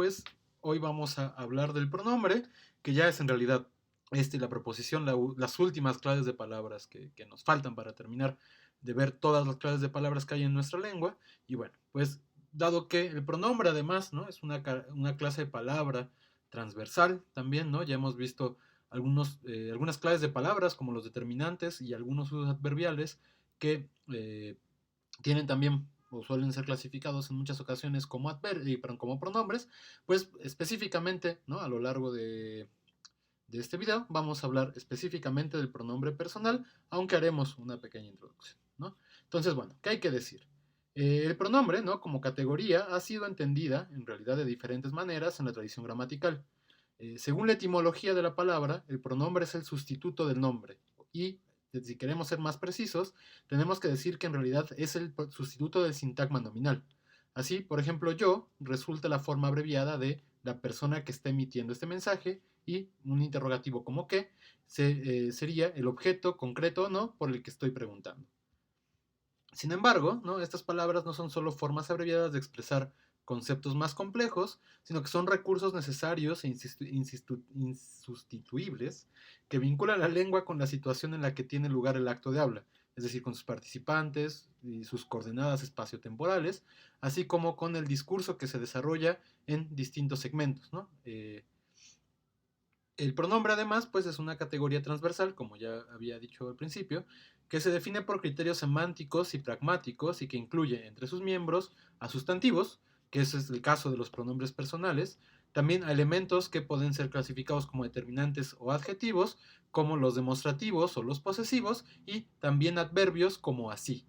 pues hoy vamos a hablar del pronombre, que ya es en realidad la proposición, las últimas claves de palabras que nos faltan para terminar de ver todas las claves de palabras que hay en nuestra lengua. Y bueno, pues dado que el pronombre además, ¿no? Es una clase de palabra transversal también, ¿no? Ya hemos visto algunas claves de palabras como los determinantes y algunos usos adverbiales que tienen también o suelen ser clasificados en muchas ocasiones como como pronombres. Pues específicamente, ¿no? A lo largo de este video vamos a hablar específicamente del pronombre personal, aunque haremos una pequeña introducción, ¿no? Entonces, bueno, ¿qué hay que decir? El pronombre, ¿no? Como categoría ha sido entendida en realidad de diferentes maneras en la tradición gramatical. Según la etimología de la palabra, el pronombre es el sustituto del nombre y si queremos ser más precisos, tenemos que decir que en realidad es el sustituto del sintagma nominal. Así, por ejemplo, yo resulta la forma abreviada de la persona que está emitiendo este mensaje y un interrogativo como qué sería el objeto concreto o no por el que estoy preguntando. Sin embargo, ¿no? Estas palabras no son solo formas abreviadas de expresar conceptos más complejos, sino que son recursos necesarios e insustituibles que vinculan la lengua con la situación en la que tiene lugar el acto de habla, es decir, con sus participantes y sus coordenadas espaciotemporales, así como con el discurso que se desarrolla en distintos segmentos, ¿no? El pronombre, además, pues es una categoría transversal, como ya había dicho al principio, que se define por criterios semánticos y pragmáticos y que incluye entre sus miembros a sustantivos, que ese es el caso de los pronombres personales, también a elementos que pueden ser clasificados como determinantes o adjetivos, como los demostrativos o los posesivos, y también adverbios como así.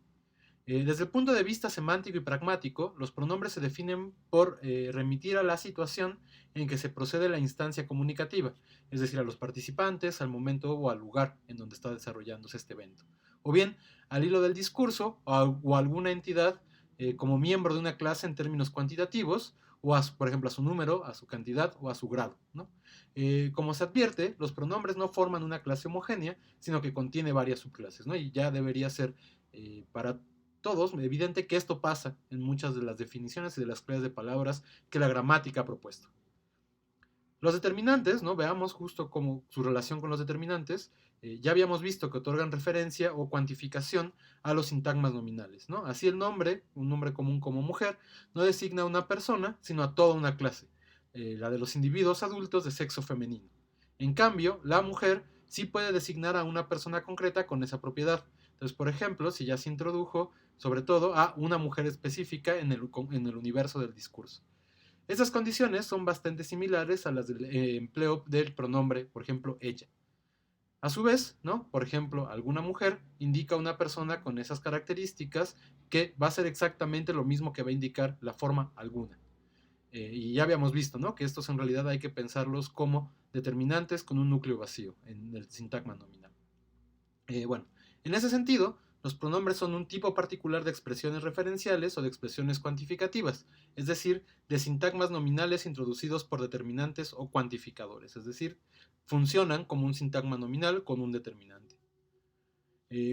Desde el punto de vista semántico y pragmático, los pronombres se definen por remitir a la situación en que se procede la instancia comunicativa, es decir, a los participantes, al momento o al lugar en donde está desarrollándose este evento. O bien, al hilo del discurso o a alguna entidad como miembro de una clase en términos cuantitativos, o por ejemplo a su número, a su cantidad o a su grado, ¿no? Como se advierte, los pronombres no forman una clase homogénea, sino que contiene varias subclases, ¿no? Y ya debería ser para todos evidente que esto pasa en muchas de las definiciones y de las clases de palabras que la gramática ha propuesto. Los determinantes, ¿no? Veamos justo como su relación con los determinantes. Ya habíamos visto que otorgan referencia o cuantificación a los sintagmas nominales, ¿no? Así el nombre, un nombre común como mujer, no designa a una persona, sino a toda una clase, la de los individuos adultos de sexo femenino. En cambio, la mujer sí puede designar a una persona concreta con esa propiedad. Entonces, por ejemplo, si ya se introdujo sobre todo a una mujer específica en el universo del discurso. Estas condiciones son bastante similares a las del empleo del pronombre, por ejemplo, ella. A su vez, ¿no? Por ejemplo, alguna mujer indica a una persona con esas características que va a ser exactamente lo mismo que va a indicar la forma alguna. Y ya habíamos visto, ¿no? Que estos en realidad hay que pensarlos como determinantes con un núcleo vacío en el sintagma nominal. Bueno, en ese sentido, los pronombres son un tipo particular de expresiones referenciales o de expresiones cuantificativas, es decir, de sintagmas nominales introducidos por determinantes o cuantificadores, es decir, funcionan como un sintagma nominal con un determinante.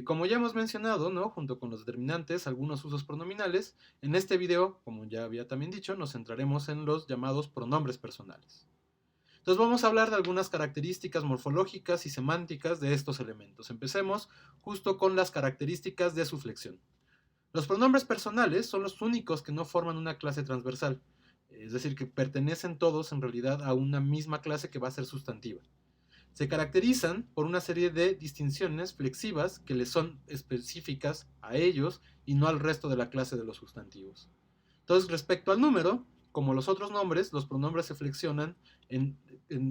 Como ya hemos mencionado, ¿no? Junto con los determinantes, algunos usos pronominales, en este video, como ya había también dicho, nos centraremos en los llamados pronombres personales. Entonces vamos a hablar de algunas características morfológicas y semánticas de estos elementos. Empecemos justo con las características de su flexión. Los pronombres personales son los únicos que no forman una clase transversal, es decir, que pertenecen todos en realidad a una misma clase que va a ser sustantiva. Se caracterizan por una serie de distinciones flexivas que les son específicas a ellos y no al resto de la clase de los sustantivos. Entonces, respecto al número, como los otros nombres, los pronombres se flexionan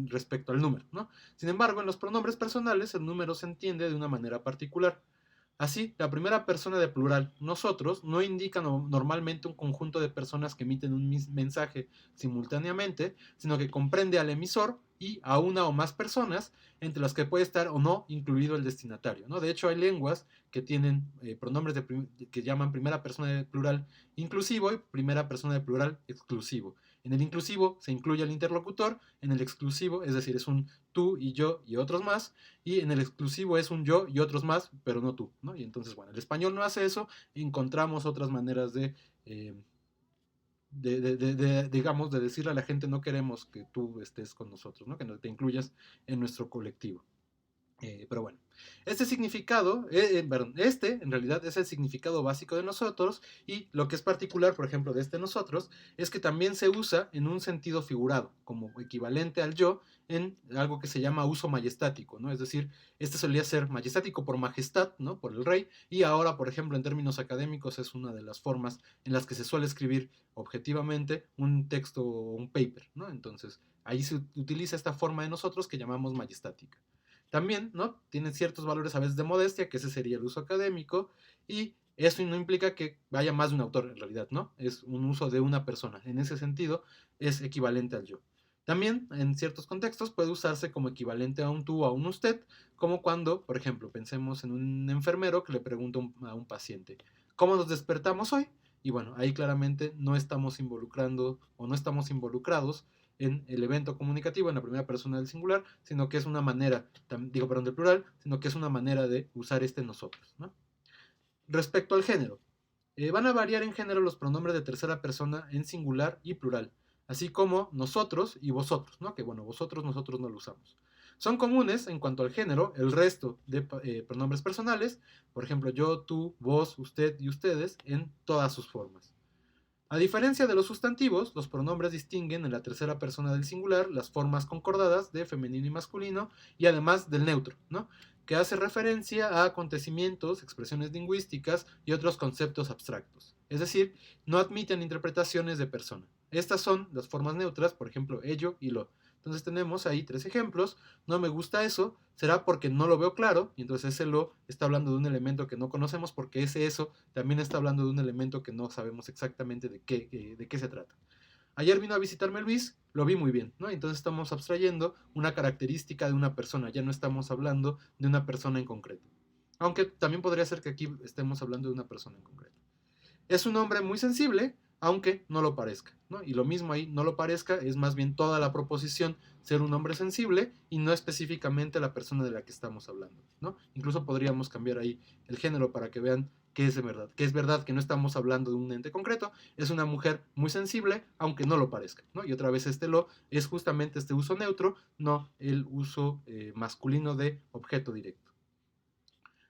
respecto al número, ¿no? Sin embargo, en los pronombres personales el número se entiende de una manera particular. Así, la primera persona de plural, nosotros, no indica normalmente un conjunto de personas que emiten un mensaje simultáneamente, sino que comprende al emisor y a una o más personas, entre las que puede estar o no incluido el destinatario, ¿no? De hecho, hay lenguas que tienen pronombres que llaman primera persona de plural inclusivo y primera persona de plural exclusivo. En el inclusivo se incluye al interlocutor, en el exclusivo, es decir, es un tú y yo y otros más, y en el exclusivo es un yo y otros más, pero no tú, ¿no? Y entonces, bueno, el español no hace eso, encontramos otras maneras de digamos, de decirle a la gente no queremos que tú estés con nosotros, ¿no? Que no te incluyas en nuestro colectivo. Pero bueno, este significado, perdón, este en realidad es el significado básico de nosotros, y lo que es particular, por ejemplo, de este nosotros, es que también se usa en un sentido figurado, como equivalente al yo, en algo que se llama uso majestático, ¿no? Es decir, este solía ser majestático por majestad, ¿no? Por el rey, y ahora, por ejemplo, en términos académicos es una de las formas en las que se suele escribir objetivamente un texto o un paper, ¿no? Entonces, ahí se utiliza esta forma de nosotros que llamamos majestática. También, ¿no? Tienen ciertos valores a veces de modestia, que ese sería el uso académico, y eso no implica que vaya más de un autor en realidad, ¿no? Es un uso de una persona. En ese sentido, es equivalente al yo. También, en ciertos contextos, puede usarse como equivalente a un tú o a un usted, como cuando, por ejemplo, pensemos en un enfermero que le pregunta a un paciente, ¿cómo nos despertamos hoy? Y bueno, ahí claramente no estamos involucrando o no estamos involucrados en el evento comunicativo en la primera persona del singular, sino que es una manera, digo, perdón, del plural, sino que es una manera de usar este nosotros, ¿no? Respecto al género, van a variar en género los pronombres de tercera persona en singular y plural, así como nosotros y vosotros, ¿no? Que bueno, vosotros, nosotros no lo usamos. Son comunes en cuanto al género el resto de pronombres personales, por ejemplo, yo, tú, vos, usted y ustedes, en todas sus formas. A diferencia de los sustantivos, los pronombres distinguen en la tercera persona del singular las formas concordadas de femenino y masculino, y además del neutro, ¿no? Que hace referencia a acontecimientos, expresiones lingüísticas y otros conceptos abstractos. Es decir, no admiten interpretaciones de persona. Estas son las formas neutras, por ejemplo, ello y lo. Entonces tenemos ahí 3 ejemplos. No me gusta eso, será porque no lo veo claro, y entonces ese lo está hablando de un elemento que no conocemos, porque ese eso también está hablando de un elemento que no sabemos exactamente de qué se trata. Ayer vino a visitarme Luis, lo vi muy bien, ¿no? Entonces estamos abstrayendo una característica de una persona, ya no estamos hablando de una persona en concreto. Aunque también podría ser que aquí estemos hablando de una persona en concreto. Es un hombre muy sensible, aunque no lo parezca, ¿no? Y lo mismo ahí, no lo parezca, es más bien toda la proposición ser un hombre sensible y no específicamente la persona de la que estamos hablando, ¿no? Incluso podríamos cambiar ahí el género para que vean que es verdad que no estamos hablando de un ente concreto, es una mujer muy sensible, aunque no lo parezca, ¿no? Y otra vez este lo es justamente este uso neutro, no el uso masculino de objeto directo.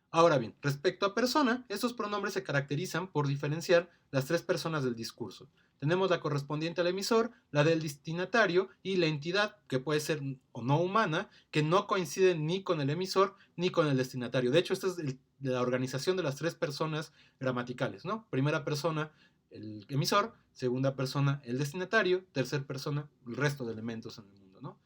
Ahora bien, respecto a persona, estos pronombres se caracterizan por diferenciar las 3 personas del discurso. Tenemos la correspondiente al emisor, la del destinatario y la entidad, que puede ser o no humana, que no coincide ni con el emisor ni con el destinatario. De hecho, esta es la organización de las 3 personas gramaticales, ¿no? Primera persona, el emisor; segunda persona, el destinatario; tercera persona, el resto de elementos en el mundo, ¿no?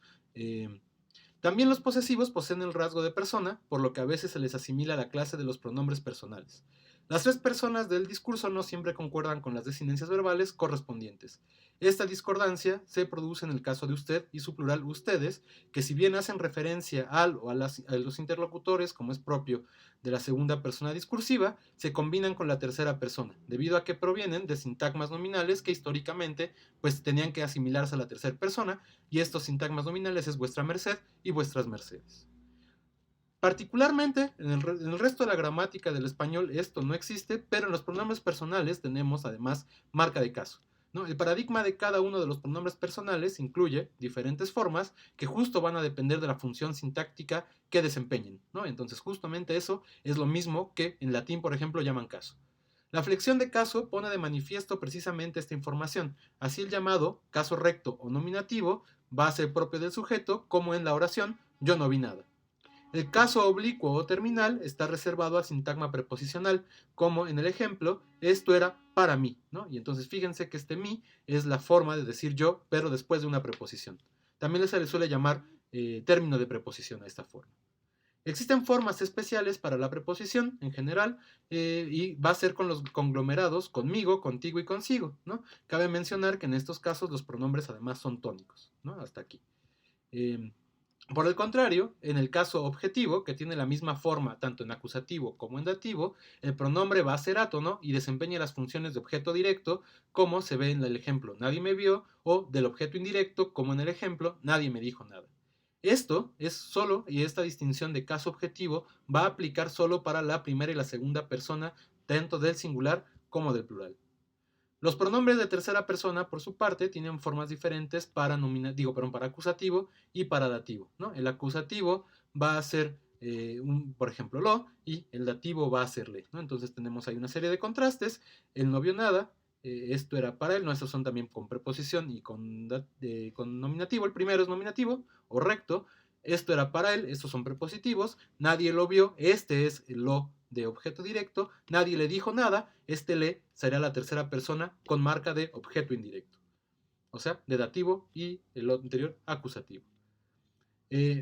También los posesivos poseen el rasgo de persona, por lo que a veces se les asimila a la clase de los pronombres personales. Las 3 personas del discurso no siempre concuerdan con las desinencias verbales correspondientes. Esta discordancia se produce en el caso de usted y su plural ustedes, que si bien hacen referencia al o a los interlocutores, como es propio de la segunda persona discursiva, se combinan con la tercera persona, debido a que provienen de sintagmas nominales que históricamente pues tenían que asimilarse a la tercera persona, y estos sintagmas nominales es vuestra merced y vuestras mercedes. Particularmente, en el resto de la gramática del español esto no existe, pero en los pronombres personales tenemos además marca de caso, ¿no? El paradigma de cada uno de los pronombres personales incluye diferentes formas que justo van a depender de la función sintáctica que desempeñen, ¿no? Entonces justamente eso es lo mismo que en latín, por ejemplo, llaman caso. La flexión de caso pone de manifiesto precisamente esta información. Así el llamado caso recto o nominativo va a ser propio del sujeto, como en la oración yo no vi nada. El caso oblicuo o terminal está reservado al sintagma preposicional, como en el ejemplo, esto era para mí, ¿no? Y entonces fíjense que este mí es la forma de decir yo, pero después de una preposición. También se le suele llamar término de preposición a esta forma. Existen formas especiales para la preposición en general, y va a ser con los conglomerados conmigo, contigo y consigo, ¿no? Cabe mencionar que en estos casos los pronombres además son tónicos, ¿no? Hasta aquí. Por el contrario, en el caso objetivo, que tiene la misma forma tanto en acusativo como en dativo, el pronombre va a ser átono y desempeña las funciones de objeto directo, como se ve en el ejemplo nadie me vio, o del objeto indirecto, como en el ejemplo nadie me dijo nada. Esto es solo, y esta distinción de caso objetivo va a aplicar solo para la primera y la segunda persona, tanto del singular como del plural. Los pronombres de tercera persona, por su parte, tienen formas diferentes para para acusativo y para dativo, ¿no? El acusativo va a ser, por ejemplo, lo, y el dativo va a ser le, ¿no? Entonces tenemos ahí una serie de contrastes. El no vio nada, esto era para él, ¿no? Estos son también con preposición y con nominativo. El primero es nominativo o recto. Esto era para él, estos son prepositivos. Nadie lo vio, este es el lo de objeto directo. Nadie le dijo nada, este le será la tercera persona con marca de objeto indirecto. O sea, de dativo y el anterior acusativo.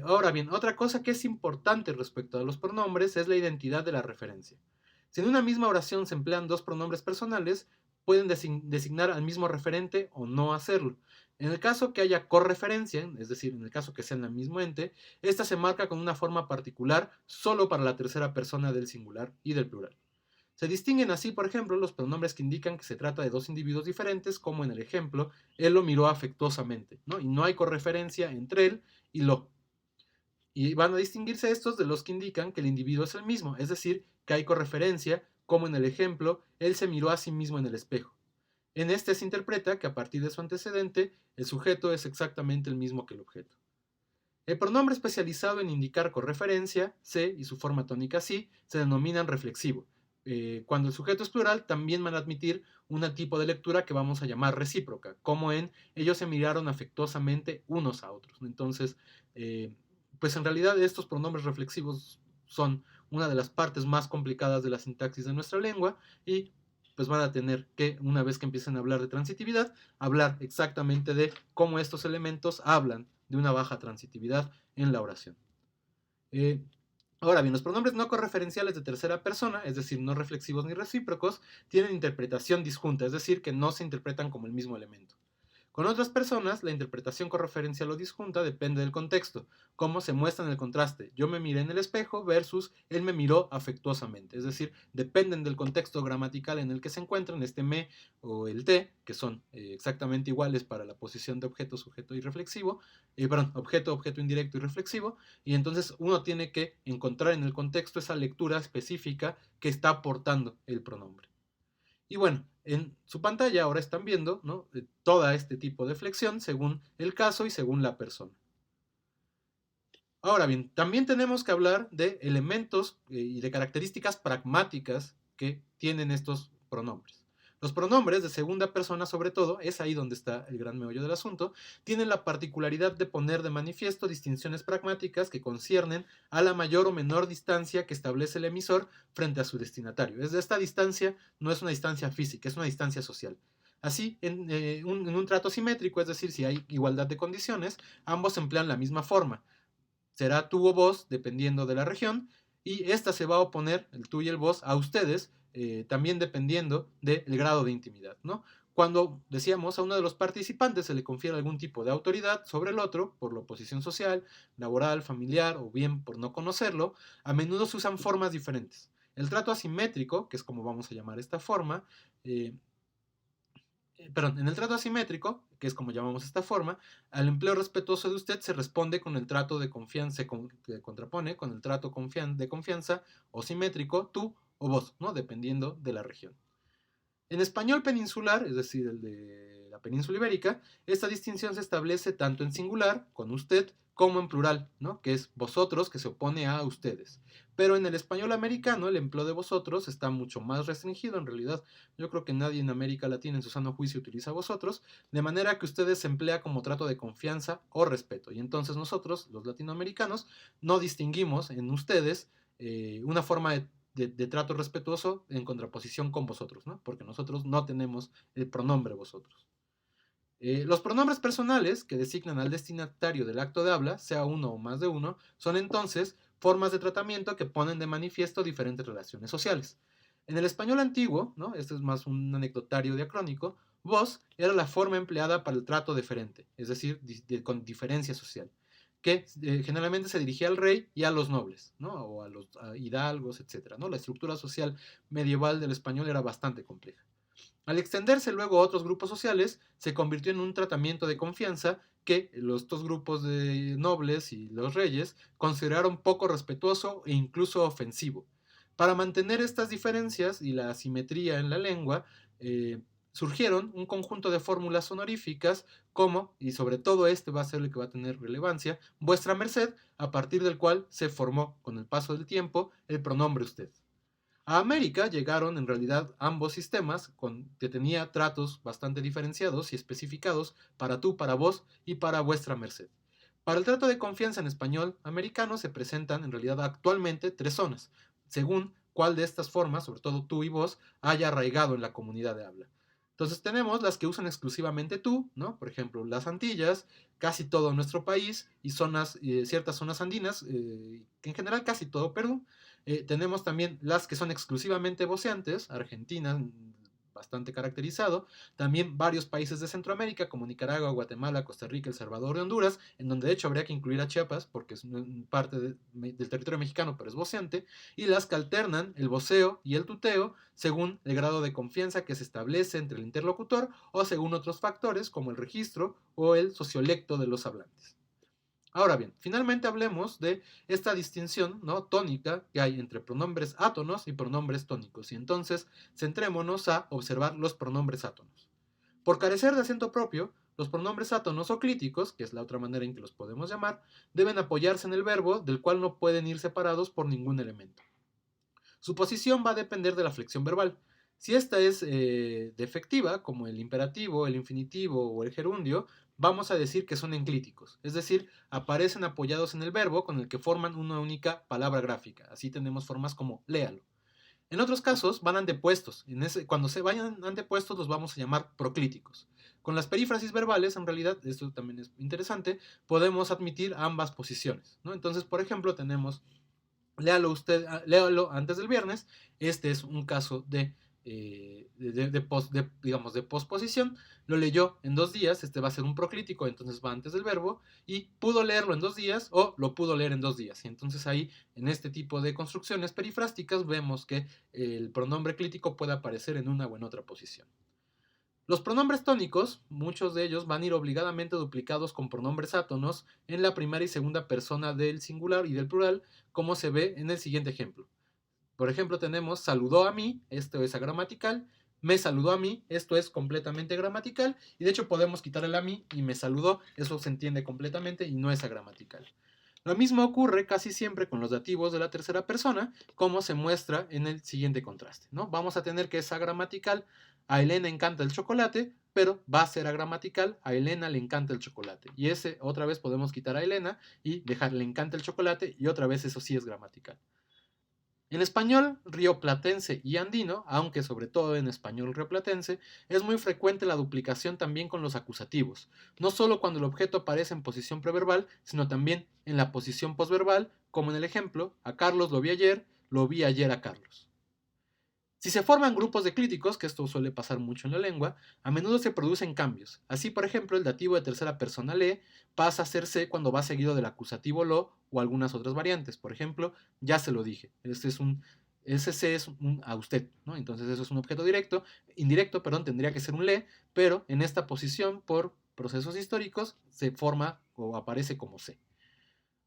Ahora bien, otra cosa que es importante respecto a los pronombres es la identidad de la referencia. Si en una misma oración se emplean dos pronombres personales, pueden designar al mismo referente o no hacerlo. En el caso que haya correferencia, es decir, en el caso que sean el mismo ente, esta se marca con una forma particular solo para la tercera persona del singular y del plural. Se distinguen así, por ejemplo, los pronombres que indican que se trata de dos individuos diferentes, como en el ejemplo, él lo miró afectuosamente, ¿no? Y no hay correferencia entre él y lo. Y van a distinguirse estos de los que indican que el individuo es el mismo, es decir, que hay correferencia, como en el ejemplo, él se miró a sí mismo en el espejo. En este se interpreta que a partir de su antecedente, el sujeto es exactamente el mismo que el objeto. El pronombre especializado en indicar correferencia, se, y su forma tónica si, se denominan reflexivo. Cuando el sujeto es plural, también van a admitir un tipo de lectura que vamos a llamar recíproca, como en ellos se miraron afectuosamente unos a otros. Entonces, pues en realidad estos pronombres reflexivos son una de las partes más complicadas de la sintaxis de nuestra lengua y pues van a tener que, una vez que empiecen a hablar de transitividad, hablar exactamente de cómo estos elementos hablan de una baja transitividad en la oración. Ahora bien, los pronombres no correferenciales de tercera persona, es decir, no reflexivos ni recíprocos, tienen interpretación disjunta, es decir, que no se interpretan como el mismo elemento. Con otras personas, la interpretación correferencial o disjunta depende del contexto, cómo se muestra en el contraste. Yo me miré en el espejo versus él me miró afectuosamente. Es decir, dependen del contexto gramatical en el que se encuentran, este me o el te, que son exactamente iguales para la posición de objeto, sujeto y reflexivo, objeto, objeto indirecto y reflexivo, y entonces uno tiene que encontrar en el contexto esa lectura específica que está aportando el pronombre. Y bueno, en su pantalla ahora están viendo, ¿no?, toda este tipo de flexión según el caso y según la persona. Ahora bien, también tenemos que hablar de elementos y de características pragmáticas que tienen estos pronombres. Los pronombres de segunda persona, sobre todo, es ahí donde está el gran meollo del asunto, tienen la particularidad de poner de manifiesto distinciones pragmáticas que conciernen a la mayor o menor distancia que establece el emisor frente a su destinatario. Esta distancia no es una distancia física, es una distancia social. Así, en un trato simétrico, es decir, si hay igualdad de condiciones, ambos emplean la misma forma. Será tú o vos, dependiendo de la región, y esta se va a oponer, el tú y el vos, a ustedes, también dependiendo del grado de intimidad, ¿no? Cuando, decíamos, a uno de los participantes se le confiere algún tipo de autoridad sobre el otro, por la oposición social, laboral, familiar, o bien por no conocerlo, a menudo se usan formas diferentes. El trato asimétrico, que es como vamos a llamar esta forma, en el trato asimétrico, que es como llamamos esta forma, al empleo respetuoso de usted se responde con el trato de confianza, que contrapone con el trato de confianza o simétrico, tú o vos, ¿no?, dependiendo de la región. En español peninsular, es decir, el de la península ibérica, esta distinción se establece tanto en singular, con usted, como en plural, ¿no?, que es vosotros, que se opone a ustedes. Pero en el español americano el empleo de vosotros está mucho más restringido. En realidad, yo creo que nadie en América Latina en su sano juicio utiliza vosotros, de manera que ustedes se emplea como trato de confianza o respeto. Y entonces nosotros, los latinoamericanos, no distinguimos en ustedes una forma de trato respetuoso en contraposición con vosotros, ¿no?, porque nosotros no tenemos el pronombre vosotros. Los pronombres personales que designan al destinatario del acto de habla, sea uno o más de uno, son entonces formas de tratamiento que ponen de manifiesto diferentes relaciones sociales. En el español antiguo, ¿no?, este es más un anecdotario diacrónico, vos era la forma empleada para el trato deferente, es decir, con diferencia social, que generalmente se dirigía al rey y a los nobles, ¿no?, o a los hidalgos, etc., ¿no? La estructura social medieval del español era bastante compleja. Al extenderse luego a otros grupos sociales, se convirtió en un tratamiento de confianza que estos grupos de nobles y los reyes consideraron poco respetuoso e incluso ofensivo. Para mantener estas diferencias y la asimetría en la lengua, surgieron un conjunto de fórmulas honoríficas como, y sobre todo este va a ser el que va a tener relevancia, vuestra merced, a partir del cual se formó con el paso del tiempo el pronombre usted. A América llegaron en realidad ambos sistemas que tenía tratos bastante diferenciados y especificados para tú, para vos y para vuestra merced. Para el trato de confianza en español americano se presentan en realidad actualmente tres zonas, según cuál de estas formas, sobre todo tú y vos, haya arraigado en la comunidad de habla. Entonces tenemos las que usan exclusivamente tú, ¿no? Por ejemplo, las Antillas, casi todo nuestro país y zonas, ciertas zonas andinas, en general casi todo Perú. Tenemos también las que son exclusivamente voceantes, Argentina, bastante caracterizado, también varios países de Centroamérica como Nicaragua, Guatemala, Costa Rica, El Salvador y Honduras, en donde de hecho habría que incluir a Chiapas porque es parte del territorio mexicano, pero es voceante, y las que alternan el voceo y el tuteo según el grado de confianza que se establece entre el interlocutor o según otros factores como el registro o el sociolecto de los hablantes. Ahora bien, finalmente hablemos de esta distinción, ¿no?, tónica que hay entre pronombres átonos y pronombres tónicos. Y entonces centrémonos a observar los pronombres átonos. Por carecer de acento propio, los pronombres átonos o clíticos, que es la otra manera en que los podemos llamar, deben apoyarse en el verbo, del cual no pueden ir separados por ningún elemento. Su posición va a depender de la flexión verbal. Si esta es defectiva, como el imperativo, el infinitivo o el gerundio, vamos a decir que son enclíticos, es decir, aparecen apoyados en el verbo con el que forman una única palabra gráfica. Así tenemos formas como léalo. En otros casos van antepuestos. Cuando se vayan antepuestos los vamos a llamar proclíticos. Con las perífrasis verbales, en realidad, esto también es interesante, podemos admitir ambas posiciones, ¿no? Entonces, por ejemplo, tenemos léalo antes del viernes. Este es un caso digamos, de posposición. Lo leyó en 2 días, este va a ser un proclítico, entonces va antes del verbo, y pudo leerlo en 2 días o lo pudo leer en 2 días. Y entonces ahí, en este tipo de construcciones perifrásticas, vemos que el pronombre clítico puede aparecer en una o en otra posición. Los pronombres tónicos, muchos de ellos van a ir obligadamente duplicados con pronombres átonos en la primera y segunda persona del singular y del plural, como se ve en el siguiente ejemplo. Por ejemplo, tenemos saludó a mí, esto es agramatical, me saludó a mí, esto es completamente gramatical, y de hecho podemos quitar el a mí y me saludó, eso se entiende completamente y no es agramatical. Lo mismo ocurre casi siempre con los dativos de la tercera persona, como se muestra en el siguiente contraste, ¿no? Vamos a tener que es agramatical, a Elena encanta el chocolate, pero va a ser agramatical, a Elena le encanta el chocolate. Y ese otra vez podemos quitar a Elena y dejar le encanta el chocolate y otra vez eso sí es gramatical. En español rioplatense y andino, aunque sobre todo en español rioplatense, es muy frecuente la duplicación también con los acusativos, no solo cuando el objeto aparece en posición preverbal, sino también en la posición posverbal, como en el ejemplo, a Carlos lo vi ayer a Carlos. Si se forman grupos de clíticos, que esto suele pasar mucho en la lengua, a menudo se producen cambios. Así, por ejemplo, el dativo de tercera persona le pasa a ser se cuando va seguido del acusativo lo o algunas otras variantes. Por ejemplo, ya se lo dije. Ese se es un a usted, ¿no? Entonces eso es un objeto indirecto, tendría que ser un le, pero en esta posición, por procesos históricos, se forma o aparece como se.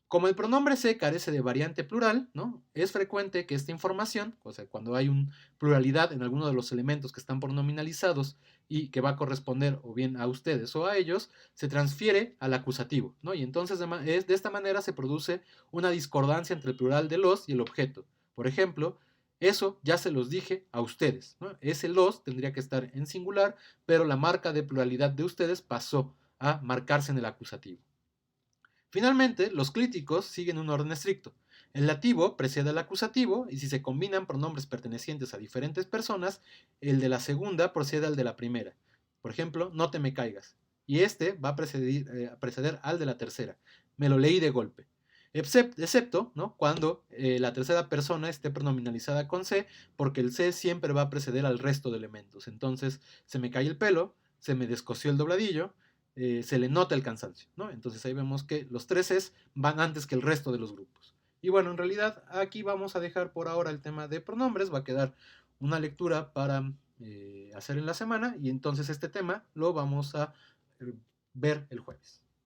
Como el pronombre se carece de variante plural, ¿no?, es frecuente que esta información, o sea, cuando hay una pluralidad en alguno de los elementos que están pronominalizados y que va a corresponder o bien a ustedes o a ellos, se transfiere al acusativo, ¿no? Y entonces de esta manera se produce una discordancia entre el plural de los y el objeto. Por ejemplo, eso ya se los dije a ustedes, ¿no? Ese los tendría que estar en singular, pero la marca de pluralidad de ustedes pasó a marcarse en el acusativo. Finalmente, los clíticos siguen un orden estricto. El dativo precede al acusativo y si se combinan pronombres pertenecientes a diferentes personas, el de la segunda procede al de la primera. Por ejemplo, no te me caigas. Y este va a preceder al de la tercera. Me lo leí de golpe. Excepto, ¿no?, cuando la tercera persona esté pronominalizada con se, porque el se siempre va a preceder al resto de elementos. Entonces, se me cae el pelo, se me descosió el dobladillo, se le nota el cansancio, ¿no? Entonces ahí vemos que los 3 van antes que el resto de los grupos. Y bueno, en realidad aquí vamos a dejar por ahora el tema de pronombres, va a quedar una lectura para hacer en la semana y entonces este tema lo vamos a ver el jueves.